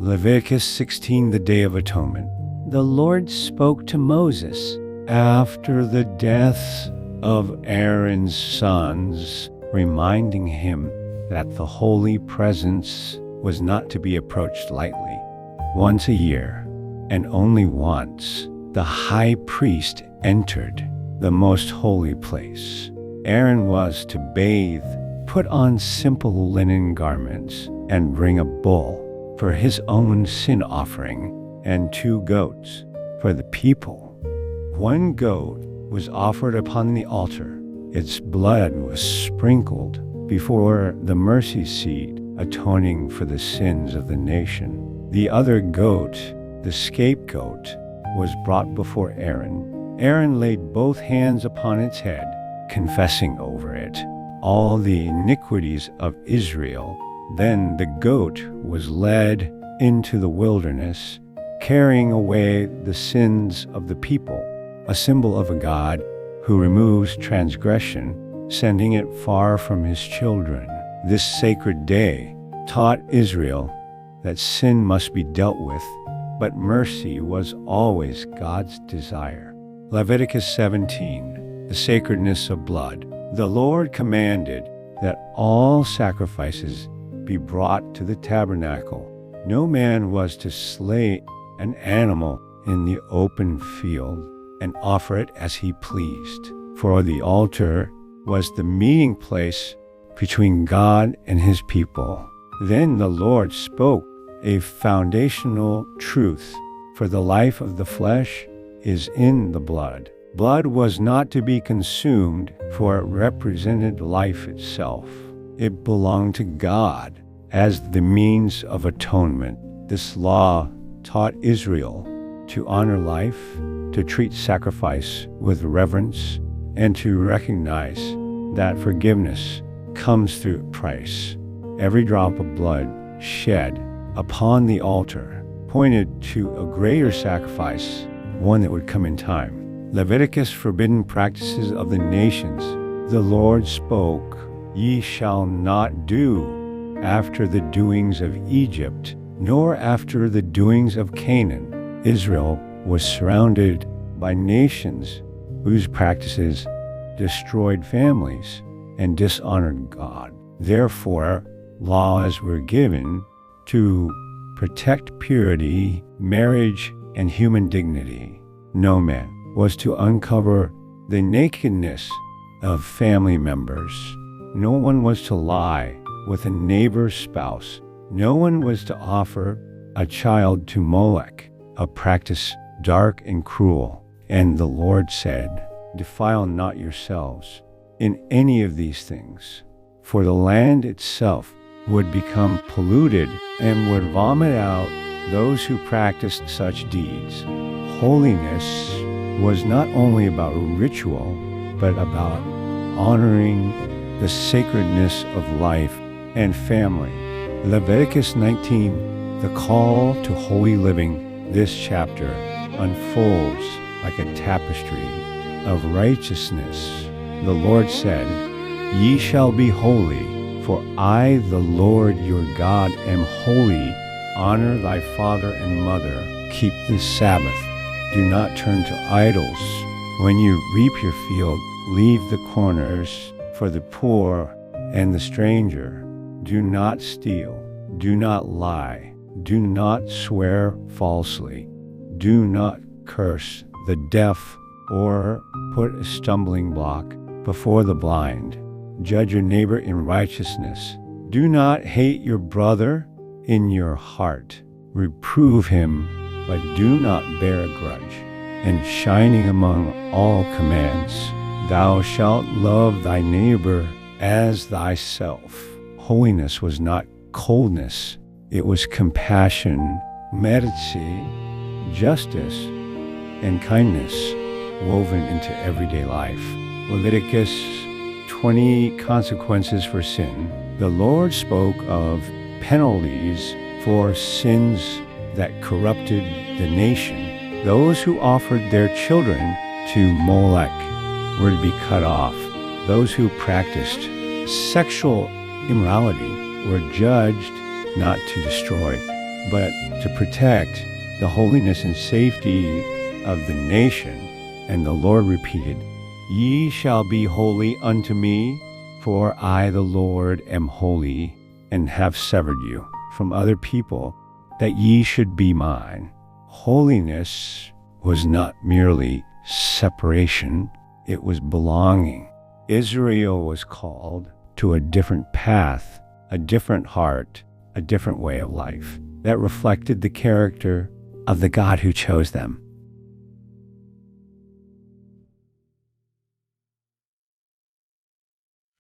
Leviticus 16, the Day of Atonement. The Lord spoke to Moses after the deaths of Aaron's sons, reminding him that the holy presence was not to be approached lightly. Once a year, and only once, the high priest entered the most holy place. Aaron was to bathe, put on simple linen garments, and bring a bull for his own sin offering and 2 goats for the people. 1 goat was offered upon the altar. Its blood was sprinkled before the mercy seat, atoning for the sins of the nation. The other goat, the scapegoat, was brought before Aaron. Aaron laid both hands upon its head, confessing over it all the iniquities of Israel. Then the goat was led into the wilderness, carrying away the sins of the people, a symbol of a God who removes transgression, sending it far from his children. This sacred day taught Israel that sin must be dealt with, but mercy was always God's desire. Leviticus 17, the sacredness of blood. The Lord commanded that all sacrifices be brought to the tabernacle. No man was to slay an animal in the open field and offer it as he pleased, for the altar was the meeting place between God and his people. Then the Lord spoke a foundational truth, for the life of the flesh is in the blood. Blood was not to be consumed, for it represented life itself. It belonged to God as the means of atonement. This law taught Israel to honor life, to treat sacrifice with reverence, and to recognize that forgiveness comes through a price. Every drop of blood shed upon the altar pointed to a greater sacrifice, one that would come in time. Leviticus forbidden practices of the nations. The Lord spoke, "Ye shall not do after the doings of Egypt, nor after the doings of Canaan." Israel was surrounded by nations whose practices destroyed families and dishonored God. Therefore, laws were given to protect purity, marriage, and human dignity. No man was to uncover the nakedness of family members. No one was to lie with a neighbor's spouse. No one was to offer a child to Molech, a practice dark and cruel. And the Lord said, "Defile not yourselves in any of these things, for the land itself would become polluted and would vomit out those who practiced such deeds." Holiness was not only about ritual, but about honoring the sacredness of life and family. Leviticus 19, the call to holy living. This chapter unfolds like a tapestry of righteousness. The Lord said, "Ye shall be holy, for I, the Lord your God, am holy. Honor thy father and mother. Keep the Sabbath. Do not turn to idols. When you reap your field, leave the corners for the poor and the stranger. Do not steal. Do not lie. Do not swear falsely. Do not curse the deaf or put a stumbling block before the blind. Judge your neighbor in righteousness. Do not hate your brother in your heart. Reprove him, but do not bear a grudge." And shining among all commands, "Thou shalt love thy neighbor as thyself." Holiness was not coldness. It was compassion, mercy, justice, and kindness woven into everyday life. Leviticus 20, consequences for sin. The Lord spoke of penalties for sins that corrupted the nation. Those who offered their children to Molech were to be cut off. Those who practiced sexual immorality were judged not to destroy but to protect the holiness and safety of the nation. And the Lord repeated, "Ye shall be holy unto me, for I, the Lord, am holy, and have severed you from other people, that ye should be mine." Holiness was not merely separation, it was belonging. Israel was called to a different path, a different heart, a different way of life that reflected the character of the God who chose them.